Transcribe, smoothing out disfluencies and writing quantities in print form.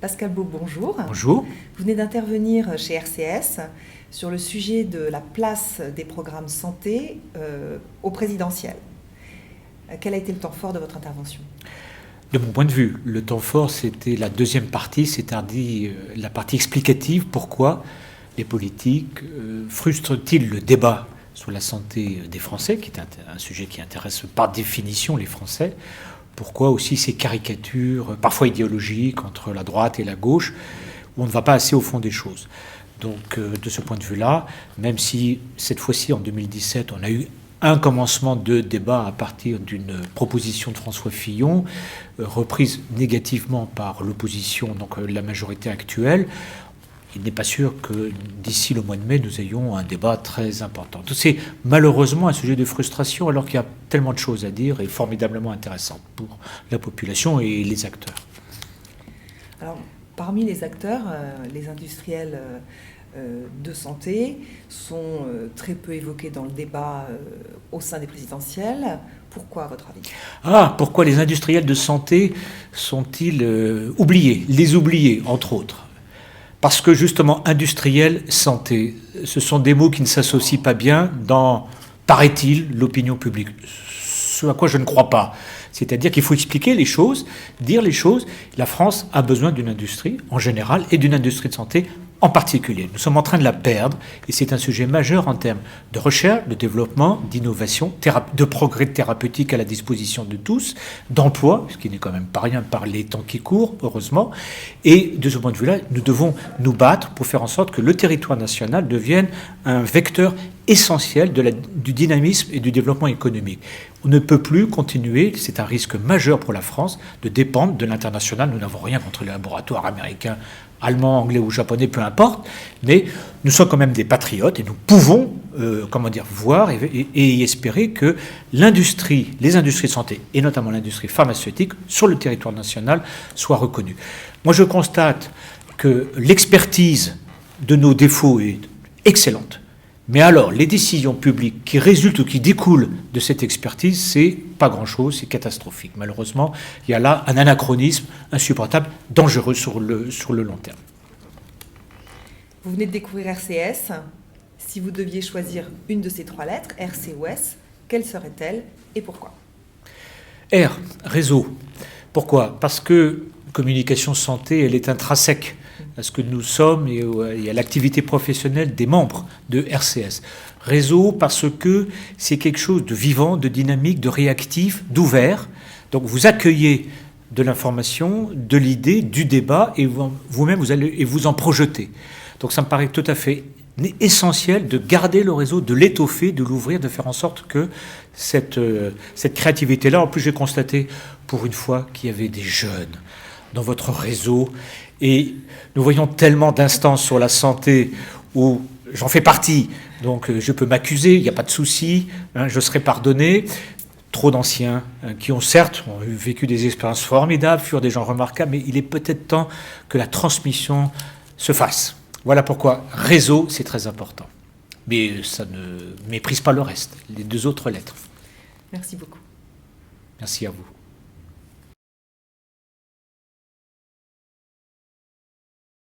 Pascal Beau, bonjour. Bonjour. Vous venez d'intervenir chez RCS sur le sujet de la place des programmes santé au présidentiel. Quel a été le temps fort de votre intervention ? De mon point de vue, le temps fort, c'était la deuxième partie, c'est-à-dire la partie explicative. Pourquoi les politiques frustrent-ils le débat sur la santé des Français, qui est un sujet qui intéresse par définition les Français? Pourquoi aussi ces caricatures, parfois idéologiques, entre la droite et la gauche, où on ne va pas assez au fond des choses? Donc, de ce point de vue-là, même si cette fois-ci, en 2017, on a eu un commencement de débat à partir d'une proposition de François Fillon, reprise négativement par l'opposition, donc la majorité actuelle, il n'est pas sûr que d'ici le mois de mai, nous ayons un débat très important. C'est malheureusement un sujet de frustration, alors qu'il y a tellement de choses à dire et formidablement intéressantes pour la population et les acteurs. Alors, parmi les acteurs, les industriels de santé sont très peu évoqués dans le débat au sein des présidentielles. Pourquoi, à votre avis ? Pourquoi les industriels de santé sont-ils oubliés, les oubliés, entre autres ? Parce que justement, industriel, santé, ce sont des mots qui ne s'associent pas bien dans, paraît-il, l'opinion publique. Ce à quoi je ne crois pas. C'est-à-dire qu'il faut expliquer les choses, dire les choses. La France a besoin d'une industrie en général et d'une industrie de santé en particulier. Nous sommes en train de la perdre et c'est un sujet majeur en termes de recherche, de développement, d'innovation, de progrès thérapeutique à la disposition de tous, d'emploi, ce qui n'est quand même pas rien par les temps qui courent, heureusement. Et de ce point de vue-là, nous devons nous battre pour faire en sorte que le territoire national devienne un vecteur essentiel du dynamisme et du développement économique. On ne peut plus continuer, c'est un risque majeur pour la France, de dépendre de l'international. Nous n'avons rien contre les laboratoires américains, allemands, anglais ou japonais, peu importe, mais nous sommes quand même des patriotes et nous pouvons voir et espérer que les industries de santé, et notamment l'industrie pharmaceutique, sur le territoire national, soient reconnues. Moi, je constate que l'expertise de nos défauts est excellente. Mais alors, les décisions publiques qui résultent ou qui découlent de cette expertise, c'est pas grand-chose, c'est catastrophique. Malheureusement, il y a là un anachronisme insupportable, dangereux sur le long terme. Vous venez de découvrir RCS. Si vous deviez choisir une de ces trois lettres, RC ou S, quelle serait-elle et pourquoi ? R, réseau. Pourquoi ? Parce que communication santé, elle est intrinsèque à ce que nous sommes et à l'activité professionnelle des membres de RCS. Réseau parce que c'est quelque chose de vivant, de dynamique, de réactif, d'ouvert. Donc vous accueillez de l'information, de l'idée, du débat et vous-même vous allez vous en projeter. Donc ça me paraît tout à fait essentiel de garder le réseau, de l'étoffer, de l'ouvrir, de faire en sorte que cette créativité-là, en plus j'ai constaté pour une fois qu'il y avait des jeunes dans votre réseau. Et nous voyons tellement d'instances sur la santé où j'en fais partie, donc je peux m'accuser, il n'y a pas de souci, je serai pardonné. Trop d'anciens qui ont certes vécu des expériences formidables, furent des gens remarquables, mais il est peut-être temps que la transmission se fasse. Voilà pourquoi réseau, c'est très important. Mais ça ne méprise pas le reste, les deux autres lettres. Merci beaucoup. Merci à vous.